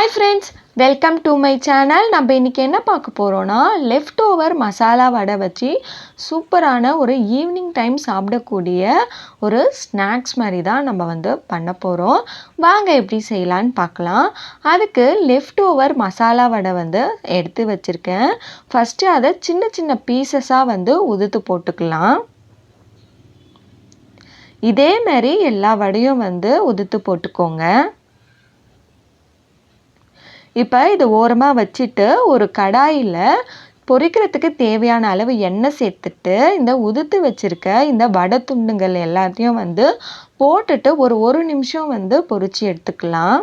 Hi friends, welcome to my channel. நம்ம இன்னைக்கு என்ன பார்க்க போறோம்னா லெஃப்ட் ஓவர் மசாலா வடை வச்சு சூப்பரான ஒரு ஈவினிங் டைம் சாப்பிடக்கூடிய ஒரு ஸ்நாக்ஸ் மாதிரி தான் நம்ம பண்ண போறோம். வாங்க எப்படி செய்யலாம்னு பார்க்கலாம். அதுக்கு லெஃப்ட் ஓவர் மசாலா வடை எடுத்து வச்சிருக்கேன். ஃபர்ஸ்ட் அதை சின்ன சின்ன பீசஸா உதுத்து போட்டுக்கலாம். இதே மாதிரி எல்லா வடையும் உதுத்து போட்டுக்கோங்க. இப்போ இது ஓரமாக வச்சுட்டு ஒரு கடாயில் பொரிக்கிறதுக்கு தேவையான அளவு எண்ணெய் சேர்த்துட்டு இந்த உதுத்து வச்சுருக்க இந்த வடை துண்டுங்கள் எல்லாத்தையும் போட்டுட்டு ஒரு நிமிஷம் பொரிச்சு எடுத்துக்கலாம்.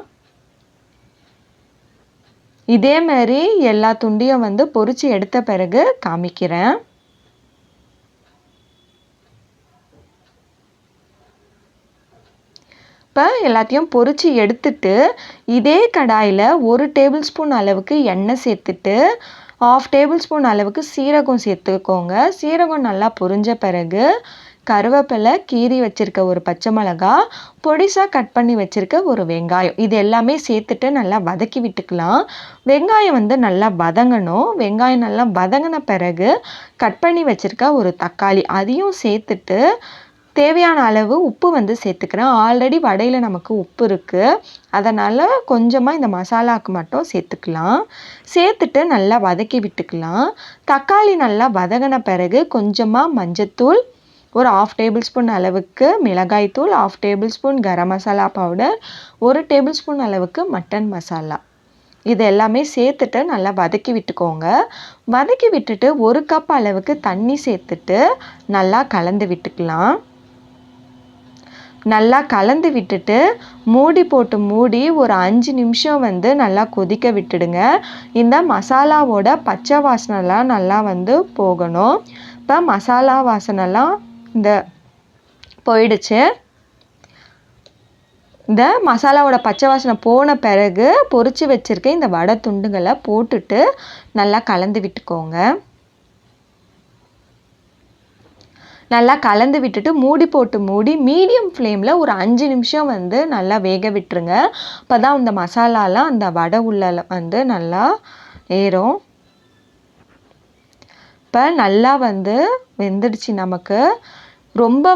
இதே மாதிரி எல்லா துண்டையும் பொரிச்சு எடுத்த பிறகு காமிக்கிறேன். இப்போ எல்லாத்தையும் பொரிச்சு எடுத்துட்டு இதே கடாயில் 1 டேபிள் ஸ்பூன் அளவுக்கு எண்ணெய் சேர்த்துட்டு 1/2 டேபிள் ஸ்பூன் அளவுக்கு சீரகம் சேர்த்துக்கோங்க. சீரகம் நல்லா பொரிஞ்ச பிறகு கருவேப்பிலை, கீறி வச்சுருக்க ஒரு பச்சை மிளகா, பொடிசாக கட் பண்ணி வச்சுருக்க ஒரு வெங்காயம், இது எல்லாமே சேர்த்துட்டு நல்லா வதக்கி விட்டுக்கலாம். வெங்காயம் நல்லா வதங்கணும். வெங்காயம் நல்லா வதங்கின பிறகு கட் பண்ணி வச்சுருக்க ஒரு தக்காளி அதையும் சேர்த்துட்டு தேவையான அளவு உப்பு சேர்த்துக்கிறேன். ஆல்ரெடி வடையில் நமக்கு உப்பு இருக்குது, அதனால் கொஞ்சமாக இந்த மசாலாவுக்கு மட்டும் சேர்த்துக்கலாம். சேர்த்துட்டு நல்லா வதக்கி விட்டுக்கலாம். தக்காளி நல்லா வதங்கின பிறகு கொஞ்சமாக மஞ்சத்தூள், ஒரு 1/2 டேபிள் ஸ்பூன் அளவுக்கு மிளகாய்த்தூள், 1/2 table spoon garam masala powder, 1 table spoon அளவுக்கு மட்டன் மசாலா, இது எல்லாமே சேர்த்துட்டு நல்லா வதக்கி விட்டுக்கோங்க. வதக்கி விட்டுட்டு 1 கப் அளவுக்கு தண்ணி சேர்த்துட்டு நல்லா கலந்து விட்டுக்கலாம். நல்லா கலந்து விட்டுட்டு மூடி போட்டு மூடி ஒரு 5 நிமிஷம் நல்லா கொதிக்க விட்டுடுங்க. இந்த மசாலாவோட பச்சை வாசனைலாம் நல்லா போகணும். இப்போ மசாலா வாசனைலாம் போயிடுச்சு. இந்த மசாலாவோட பச்சை வாசனை போன பிறகு பொரிச்சு வச்சுருக்க இந்த வடை துண்டுகளை போட்டுட்டு நல்லா கலந்து விட்டுக்கோங்க. நல்லா கலந்து விட்டுட்டு மூடி போட்டு மூடி மீடியம் ஃப்ளேமில் ஒரு 5 நிமிஷம் நல்லா வேக விட்டுருங்க. அப்போ தான் இந்த மசாலாலாம் அந்த வடை உள்ள நல்லா ஏறும். இப்போ நல்லா வெந்துடுச்சு. நமக்கு ரொம்ப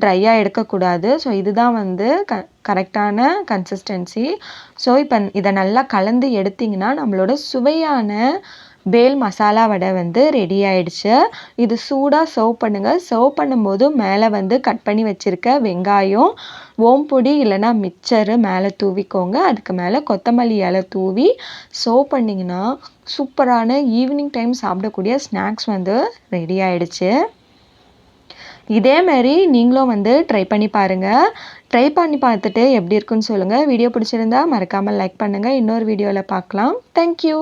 ட்ரையாக எடுக்கக்கூடாது. ஸோ இதுதான் கரெக்டான கன்சிஸ்டன்சி. ஸோ இப்போ இதை நல்லா கலந்து எடுத்திங்கன்னா நம்மளோட சுவையான பேல் மசாலா வடை ரெடி ஆயிடுச்சு. இது சூடாக சர்வ் பண்ணுங்கள். சர்வ் பண்ணும்போது மேலே கட் பண்ணி வச்சுருக்க வெங்காயம், ஓம்பொடி இல்லைன்னா மிக்சரு மேலே தூவிக்கோங்க. அதுக்கு மேலே கொத்தமல்லி இலை தூவி சர்வ் பண்ணிங்கன்னா சூப்பரான ஈவினிங் டைம் சாப்பிடக்கூடிய ஸ்நாக்ஸ் ரெடி ஆயிடுச்சு. இதே மாதிரி நீங்களும் ட்ரை பண்ணி பாருங்கள். ட்ரை பண்ணி பார்த்துட்டு எப்படி இருக்குன்னு சொல்லுங்கள். வீடியோ பிடிச்சிருந்தா மறக்காமல் லைக் பண்ணுங்கள். இன்னொரு வீடியோவில் பார்க்கலாம். தேங்க்யூ.